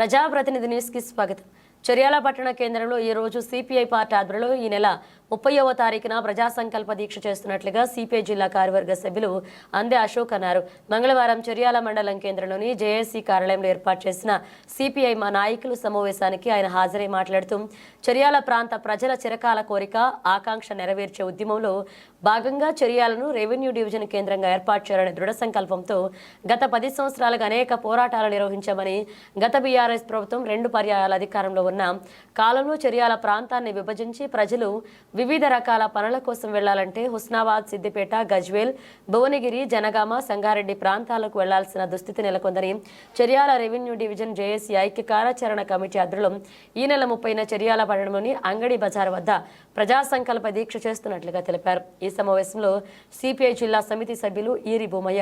ప్రజాప్రతినిధి న్యూస్కి స్వాగతం. చర్యాల పట్టణ కేంద్రంలో ఈ రోజు సిపిఐ పార్టీ ఆధ్వర్యంలో ఈ నెల 30వ తారీఖున ప్రజా సంకల్ప దీక్ష చేస్తున్నట్లుగా సిపిఐ జిల్లా కార్యవర్గ సభ్యులు అందే అశోక్ అన్నారు. మంగళవారం చర్యాల మండలం కేంద్రంలోని జేఏసీ కార్యాలయంలో ఏర్పాటు చేసిన సిపిఐ మా నాయకులు సమావేశానికి ఆయన హాజరై మాట్లాడుతూ చర్యాల ప్రాంత ప్రజల చిరకాల కోరిక ఆకాంక్ష నెరవేర్చే ఉద్యమంలో భాగంగా చర్యాలను రెవెన్యూ డివిజన్ కేంద్రంగా ఏర్పాటు చేయాలనే దృఢ సంకల్పంతో గత 10 సంవత్సరాలుగా అనేక పోరాటాలు నిర్వహించామని, గత బీఆర్ఎస్ ప్రభుత్వం 2 పర్యాయాల అధికారంలో ఉన్న కాలంలో చర్యాల ప్రాంతాన్ని విభజించి ప్రజలు వివిధ రకాల పనుల కోసం వెళ్లాలంటే హుస్నాబాద్, సిద్దిపేట, గజ్వేల్, భువనగిరి, జనగామ, సంగారెడ్డి ప్రాంతాలకు వెళ్లాల్సిన దుస్థితి నెలకొందని చర్యాల రెవెన్యూ డివిజన్ జేఏసీ ఐక్య కార్యాచరణ కమిటీ ఆధ్వర్యంలో ఈ నెల 30న చర్యాల పట్టణంలోని అంగడి బజార్ వద్ద ప్రజా సంకల్ప దీక్ష చేస్తున్నట్లుగా తెలిపారు. ఈ సమావేశంలో సిపిఐ జిల్లా సమితి సభ్యులు ఈరి భూమయ్య,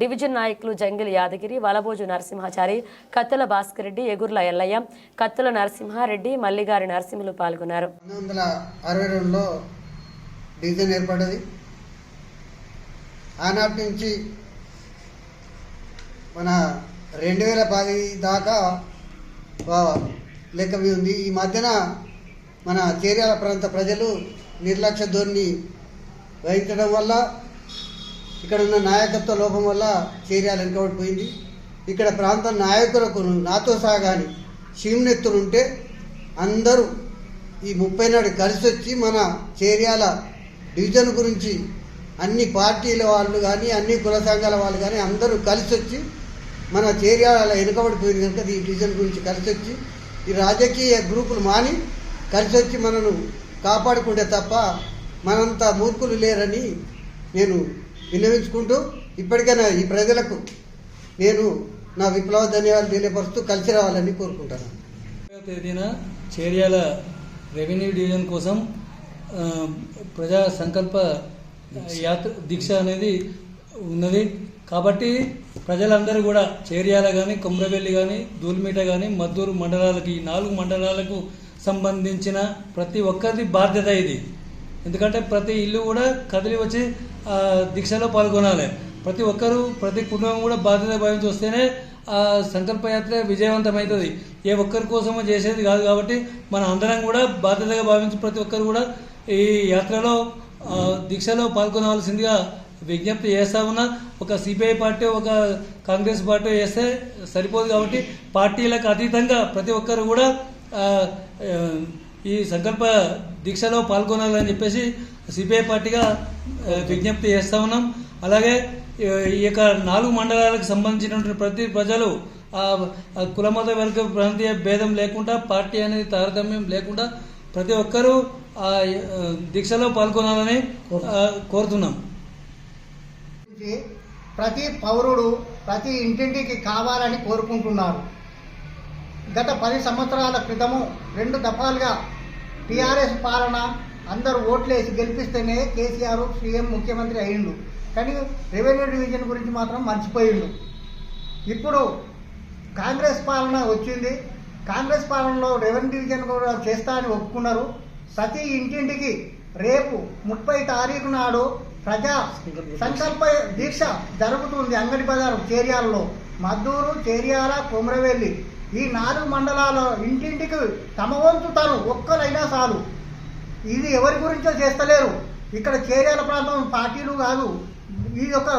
డివిజన్ నాయకులు జంగిల్ యాదగిరి, వలబోజు నరసింహాచారి, కత్తుల భాస్కర్ రెడ్డి, ఎగుర్ల ఎల్లయ్య, కత్తుల నరసింహారెడ్డి, మల్లిగారి నరసింహులు పాల్గొన్నారు. 1962లో డివిజన్ ఏర్పడ్డది. ఆనాటి నుంచి మన 2010 దాకా లెక్క ఉంది. ఈ మధ్యన మన చర్యాల ప్రాంత ప్రజలు నిర్లక్ష్య ధోరణి వహించడం వల్ల, ఇక్కడ ఉన్న నాయకత్వ లోపం వల్ల చర్యాలు వెనుకబడిపోయింది. ఇక్కడ ప్రాంత నాయకులకు నాతో సహా కానీ శివునెత్తులుంటే అందరూ ఈ 30 నాడు కలిసి వచ్చి మన చర్యాల డివిజన్ గురించి అన్ని పార్టీల వాళ్ళు కానీ అన్ని కుల సంఘాల వాళ్ళు కానీ అందరూ కలిసి వచ్చి మన చర్యాల వెనుకబడిపోయింది కనుక ఈ డివిజన్ గురించి కలిసి వచ్చి ఈ రాజకీయ గ్రూపులు మాని కలిసి వచ్చి మనను కాపాడుకుంటే తప్ప మనంత మూర్ఖులు లేరని నేను విన్నవించుకుంటూ ఇప్పటికైనా ఈ ప్రజలకు నేను నా విప్లవ ధన్యవాదాలు తెలియపరుస్తూ కలిసి రావాలని కోరుకుంటాను. తేదీన చర్యాల రెవెన్యూ డివిజన్ కోసం ప్రజా సంకల్ప యాత్ర దీక్ష అనేది ఉన్నది. కాబట్టి ప్రజలందరూ కూడా చర్యాల కానీ, కొమ్రవెల్లి కానీ, దూల్మిట కానీ, మద్దూరు మండలాలకి, ఈ 4 మండలాలకు సంబంధించిన ప్రతి ఒక్కరిది బాధ్యత ఇది. ఎందుకంటే ప్రతి ఇల్లు కూడా కదిలి వచ్చి దీక్షలో పాల్గొనాలి. ప్రతి ఒక్కరూ, ప్రతి కుటుంబం కూడా బాధ్యత భావించి వస్తేనే ఆ సంకల్పయాత్ర విజయవంతమవుతుంది. ఏ ఒక్కరి కోసమో చేసేది కాదు. కాబట్టి మన అందరం కూడా బాధ్యతగా భావించి ప్రతి ఒక్కరు కూడా ఈ యాత్రలో దీక్షలో పాల్గొనవలసిందిగా విజ్ఞప్తి చేస్తా ఉన్నా. ఒక సిపిఐ పార్టీ, ఒక కాంగ్రెస్ పార్టీ చేస్తే సరిపోదు. కాబట్టి పార్టీలకు అతీతంగా ప్రతి ఒక్కరు కూడా ఈ సంకల్ప దీక్షలో పాల్గొనాలని చెప్పేసి సిపిఐ పార్టీగా విజ్ఞప్తి చేస్తా ఉన్నాం. అలాగే ఈ యొక్క 4 మండలాలకు సంబంధించినటువంటి ప్రతి ప్రజలు కులమత వర్గ ప్రాంతీయ భేదం లేకుండా, పార్టీ అనేది తారతమ్యం లేకుండా ప్రతి ఒక్కరూ ఆ దీక్షలో పాల్గొనాలని కోరుతున్నాం. ప్రతి పౌరుడు ప్రతి ఇంటింటికి కావాలని కోరుకుంటున్నారు. గత 10 సంవత్సరాల క్రితము 2 దఫాలుగా టీఆర్ఎస్ పాలన అందరూ ఓట్లేసి గెలిపిస్తేనే కేసీఆర్ సీఎం ముఖ్యమంత్రి అయ్యిండు. కానీ రెవెన్యూ డివిజన్ గురించి మాత్రం మర్చిపోయిండు. ఇప్పుడు కాంగ్రెస్ పాలన వచ్చింది. కాంగ్రెస్ పాలనలో రెవెన్యూ డివిజన్ కూడా చేస్తా అని ఒప్పుకున్నారు. ప్రతి ఇంటింటికి రేపు 30 తారీఖు నాడు ప్రజా సంకల్ప దీక్ష జరుగుతుంది. అంగడి బజారు చర్యాలలో, మద్దూరు, చర్యాల, కొమరవెల్లి ఈ 4 మండలాల ఇంటింటికి తమ వంతు తను ఒక్కరైనా చాలు. ఇది ఎవరి గురించో చేస్తలేరు. ఇక్కడ చర్యాల ప్రాంతం పార్టీలు కాదు. ఈ యొక్క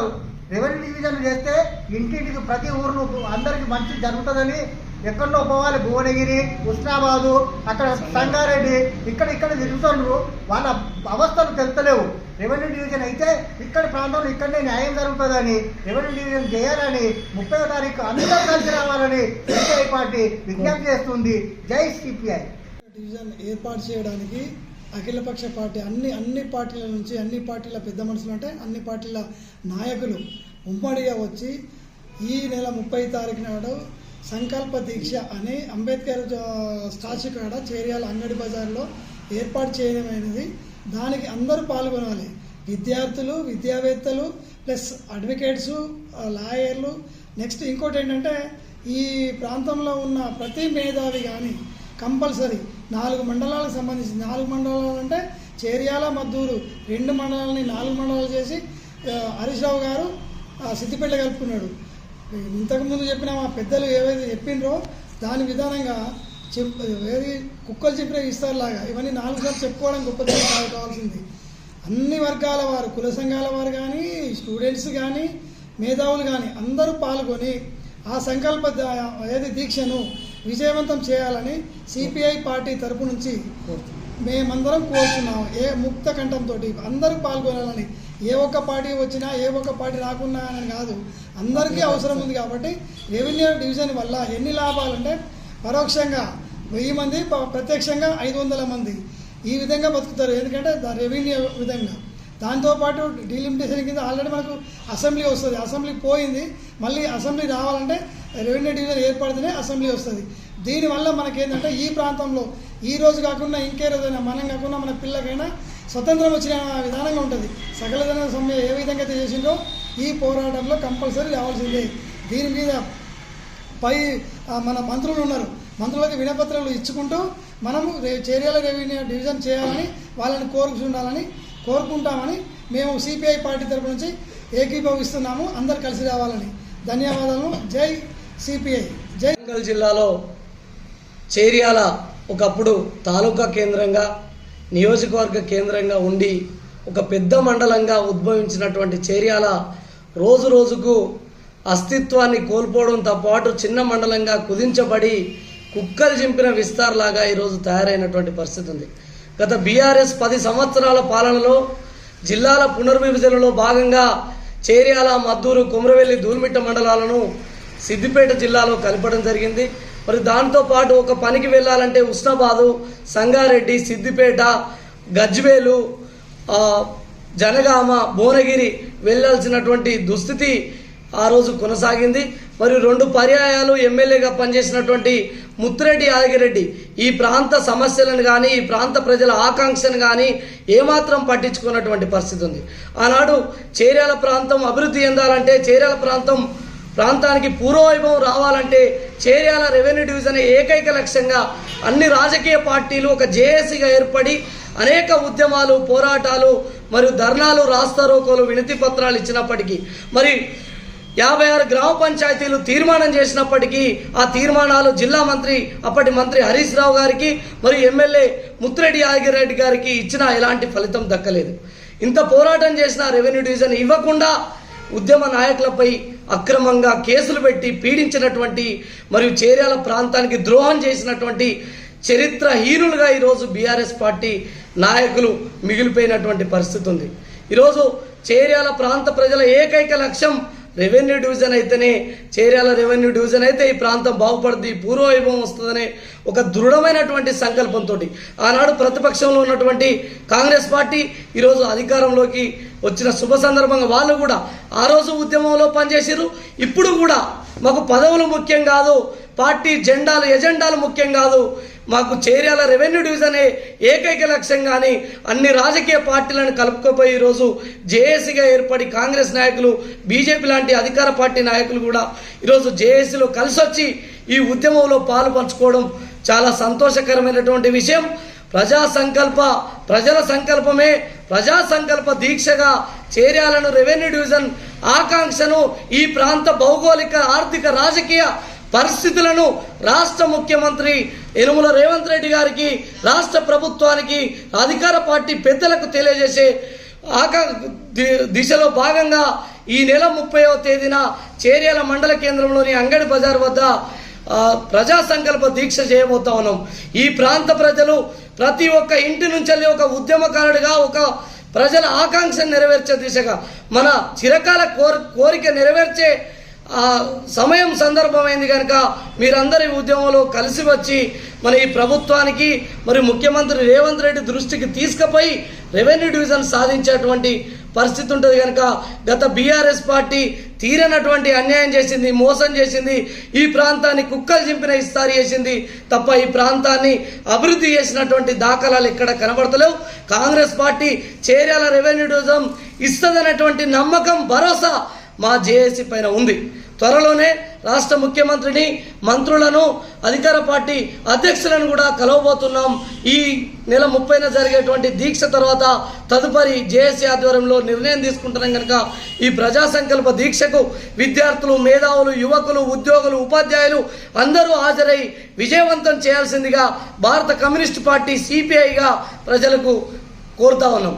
రెవెన్యూ డివిజన్ చేస్తే ఇంటింటికి ప్రతి ఊరు అందరికి మంచి జరుగుతుందని ఎక్కడో పోవాలి. భువనగిరి, హుస్నాబాదు, అక్కడ సంగారెడ్డి, ఇక్కడ తిరుగుతున్నారు. వాళ్ళ అవస్థలు తెలుస్తలేవు. రెవెన్యూ డివిజన్ అయితే ఇక్కడ ప్రాంతంలో ఇక్కడనే న్యాయం జరుగుతుందని రెవెన్యూ డివిజన్ చేయాలని 30వ తారీఖు అందరూ కలిసి రావాలని సిపిఐ పార్టీ విజ్ఞప్తి చేస్తుంది. జై సిపిఐ. డివిజన్ ఏర్పాటు చేయడానికి అఖిలపక్ష పార్టీ అన్ని పార్టీల నుంచి, అన్ని పార్టీల పెద్ద మనుషులు అంటే అన్ని పార్టీల నాయకులు ఉమ్మడిగా వచ్చి ఈ నెల 30 తారీఖు నాడు సంకల్ప దీక్ష అని అంబేద్కర్ స్టాచ్యూ కాడ చర్యాల అంగడి బజార్లో ఏర్పాటు చేయడమైనది. దానికి అందరూ పాల్గొనాలి. విద్యార్థులు, విద్యావేత్తలు, ప్లస్ అడ్వకేట్స్, లాయర్లు. నెక్స్ట్ ఇంకోటి ఏంటంటే ఈ ప్రాంతంలో ఉన్న ప్రతి మేధావి కానీ కంపల్సరీ 4 మండలాలకు సంబంధించి 4 మండలాలు అంటే చర్యాల, మద్దూరు 2 మండలాలని 4 మండలాలు చేసి హరీష్ రావు గారు సిద్దిపేట కలుపుకున్నాడు. ఇంతకుముందు చెప్పిన మా పెద్దలు ఏవైతే చెప్పినరో దాని విధానంగా ఏది కుక్కలు చెప్పిన ఇస్తారులాగా ఇవన్నీ 4 సార్లు చెప్పుకోవడం గొప్పతనం కావాల్సింది. అన్ని వర్గాల వారు, కుల సంఘాల వారు కానీ, స్టూడెంట్స్ కానీ, మేధావులు కానీ అందరూ పాల్గొని ఆ సంకల్ప దీక్షను విజయవంతం చేయాలని సిపిఐ పార్టీ తరపు నుంచి మేమందరం కోరుతున్నాము. ముక్త కంఠంతో అందరూ పాల్గొనాలని. ఏ ఒక్క పార్టీ వచ్చినా ఏ ఒక్క పార్టీ రాకున్నా అని కాదు, అందరికీ అవసరం ఉంది. కాబట్టి రెవెన్యూ డివిజన్ వల్ల ఎన్ని లాభాలంటే పరోక్షంగా 1000 మంది, ప్రత్యక్షంగా 500 మంది ఈ విధంగా బతుకుతారు. ఎందుకంటే రెవెన్యూ విధంగా. దాంతోపాటు డీలిమిటేషన్ కింద ఆల్రెడీ మనకు అసెంబ్లీ వస్తుంది. అసెంబ్లీ పోయింది, మళ్ళీ అసెంబ్లీ రావాలంటే రెవెన్యూ డివిజన్ ఏర్పడితేనే అసెంబ్లీ వస్తుంది. దీనివల్ల మనకేంటంటే ఈ ప్రాంతంలో ఈ రోజు కాకుండా ఇంకే రోజైనా మనం కాకుండా మన పిల్లకైనా స్వతంత్రం వచ్చిన విధానంగా ఉంటుంది. సకల జన సమ్మె ఏ విధంగా అయితే చేసిందో ఈ పోరాటంలో కంపల్సరీ రావాల్సిందే. దీని మీద పై మన మంత్రులు ఉన్నారు, మంత్రులకి వినపత్రాలు ఇచ్చుకుంటూ మనము చేర్యాల రెవెన్యూ డివిజన్ చేయాలని వాళ్ళని కోరుకుంటామని మేము సిపిఐ పార్టీ తరపు నుంచి ఏకీభవిస్తున్నాము. అందరు కలిసి రావాలని. ధన్యవాదాలు. జై సిపిఐ. జై. వరంగల్ జిల్లాలో చేర్యాల ఒకప్పుడు తాలూకా కేంద్రంగా, నియోజకవర్గ కేంద్రంగా ఉండి ఒక పెద్ద మండలంగా ఉద్భవించినటువంటి చేర్యాల రోజు రోజుకు అస్తిత్వాన్ని కోల్పోవడంతో పాటు చిన్న మండలంగా కుదించబడి కుక్కలు చింపిన విస్తార్లాగా ఈరోజు తయారైనటువంటి పరిస్థితి ఉంది. గత బీఆర్ఎస్ 10 సంవత్సరాల పాలనలో జిల్లాల పునర్విభజనలో భాగంగా చేర్యాల, మద్దూరు, కొమరవెల్లి, దూల్మిట్ట మండలాలను సిద్దిపేట జిల్లాలో కలపడం జరిగింది. మరి దాంతోపాటు ఒక పనికి వెళ్ళాలంటే ఉస్నాబాదు, సంగారెడ్డి, సిద్దిపేట, గజ్వేలు, జనగామ, భువనగిరి వెళ్ళాల్సినటువంటి దుస్థితి ఆ రోజు కొనసాగింది. మరియు 2 పర్యాయాలు ఎమ్మెల్యేగా పనిచేసినటువంటి ముత్తిరెడ్డి యాదగిరెడ్డి ఈ ప్రాంత సమస్యలను కానీ, ఈ ప్రాంత ప్రజల ఆకాంక్షను కానీ ఏమాత్రం పట్టించుకున్నటువంటి పరిస్థితి ఉంది. ఆనాడు చేర్యాల ప్రాంతం అభివృద్ధి చెందాలంటే, చేర్యాల ప్రాంతానికి పూర్వవైభవం రావాలంటే చేర్యాల రెవెన్యూ డివిజన్ ఏకైక లక్ష్యంగా అన్ని రాజకీయ పార్టీలు ఒక జేఏసీగా ఏర్పడి అనేక ఉద్యమాలు, పోరాటాలు మరియు ధర్నాలు, రాస్తారోకోలు, వినతి పత్రాలు ఇచ్చినప్పటికీ, మరి 56 గ్రామ పంచాయతీలు తీర్మానం చేసినప్పటికీ ఆ తీర్మానాలు జిల్లా మంత్రి, అప్పటి మంత్రి హరీష్ రావు గారికి మరియు ఎమ్మెల్యే ముత్తిరెడ్డి యాదగిరెడ్డి గారికి ఇచ్చినా ఎలాంటి ఫలితం దక్కలేదు. ఇంత పోరాటం చేసిన రెవెన్యూ డివిజన్ ఇవ్వకుండా ఉద్యమ నాయకులపై అక్రమంగా కేసులు పెట్టి పీడించినటువంటి మరియు చేర్యాల ప్రాంతానికి ద్రోహం చేసినటువంటి చరిత్రహీనులుగా ఈరోజు బీఆర్ఎస్ పార్టీ నాయకులు మిగిలిపోయినటువంటి పరిస్థితి ఉంది. ఈరోజు చేర్యాల ప్రాంత ప్రజల ఏకైక లక్ష్యం రెవెన్యూ డివిజన్ అయితేనే, చేర్యాల రెవెన్యూ డివిజన్ అయితే ఈ ప్రాంతం బాగుపడుతుంది, పూర్వవైభవం వస్తుందనే ఒక దృఢమైనటువంటి సంకల్పంతో ఆనాడు ప్రతిపక్షంలో ఉన్నటువంటి కాంగ్రెస్ పార్టీ ఈరోజు అధికారంలోకి వచ్చిన శుభ సందర్భంగా వాళ్ళు కూడా ఆ రోజు ఉద్యమంలో పనిచేసారు. ఇప్పుడు కూడా మాకు పదవులు ముఖ్యం కాదు, పార్టీ ఎజెండాలు ముఖ్యం కాదు, మాకు చేర్యాల రెవెన్యూ డివిజనే ఏకైక లక్ష్యం. కానీ అన్ని రాజకీయ పార్టీలను కలుపుకోపోయి ఈరోజు జేఏసీగా ఏర్పడి కాంగ్రెస్ నాయకులు, బీజేపీ లాంటి అధికార పార్టీ నాయకులు కూడా ఈరోజు జేఏసీలో కలిసి వచ్చి ఈ ఉద్యమంలో పాలు పంచుకోవడం చాలా సంతోషకరమైనటువంటి విషయం. ప్రజల సంకల్పమే ప్రజా సంకల్ప దీక్షగా చేర్యాలను రెవెన్యూ డివిజన్ ఆకాంక్షను, ఈ ప్రాంత భౌగోళిక, ఆర్థిక, రాజకీయ పరిస్థితులను రాష్ట్ర ముఖ్యమంత్రి యనుమల రేవంత్ రెడ్డి గారికి, రాష్ట్ర ప్రభుత్వానికి, అధికార పార్టీ పెద్దలకు తెలియజేసే దిశలో భాగంగా ఈ నెల 30వ తేదీన చేర్యాల మండల కేంద్రంలోని అంగడి బజార్ వద్ద ప్రజా సంకల్ప దీక్ష చేయబోతా ఉన్నాం. ఈ ప్రాంత ప్రజలు ప్రతి ఒక్క ఇంటి నుంచి ఒక ఉద్యమకారుడిగా, ఒక ప్రజల ఆకాంక్షను నెరవేర్చే దిశగా, మన చిరకాల కోరిక నెరవేర్చే సమయం సందర్భమైంది కనుక మీరందరి ఉద్యమంలో కలిసి వచ్చి మన ఈ ప్రభుత్వానికి మరియు ముఖ్యమంత్రి రేవంత్ రెడ్డి దృష్టికి తీసుకుపోయి రెవెన్యూ డివిజన్ సాధించేటువంటి పరిస్థితి ఉంటుంది. కనుక గత బీఆర్ఎస్ పార్టీ తీరనటువంటి అన్యాయం చేసింది, మోసం చేసింది, ఈ ప్రాంతాన్ని కుక్కలు చింపిన ఇస్తారు చేసింది తప్ప ఈ ప్రాంతాన్ని అభివృద్ధి చేసినటువంటి దాఖలాలు ఎక్కడ కనబడతలేవు. Congress party Cheryal revenue division ఇస్తుందనేటువంటి నమ్మకం, భరోసా మా జేఏసీ పైన ఉంది. త్వరలోనే రాష్ట్ర ముఖ్యమంత్రిని, మంత్రులను, అధికార పార్టీ అధ్యక్షులను కూడా కలవబోతున్నాం. ఈ నెల 30న జరిగేటువంటి దీక్ష తర్వాత తదుపరి జేఏసీ ఆధ్వర్యంలో నిర్ణయం తీసుకుంటున్నాం కనుక ఈ ప్రజా సంకల్ప దీక్షకు విద్యార్థులు, మేధావులు, యువకులు, ఉద్యోగులు, ఉపాధ్యాయులు అందరూ హాజరై విజయవంతం చేయాల్సిందిగా భారత కమ్యూనిస్ట్ పార్టీ సిపిఐగా ప్రజలకు కోరుతా ఉన్నాం.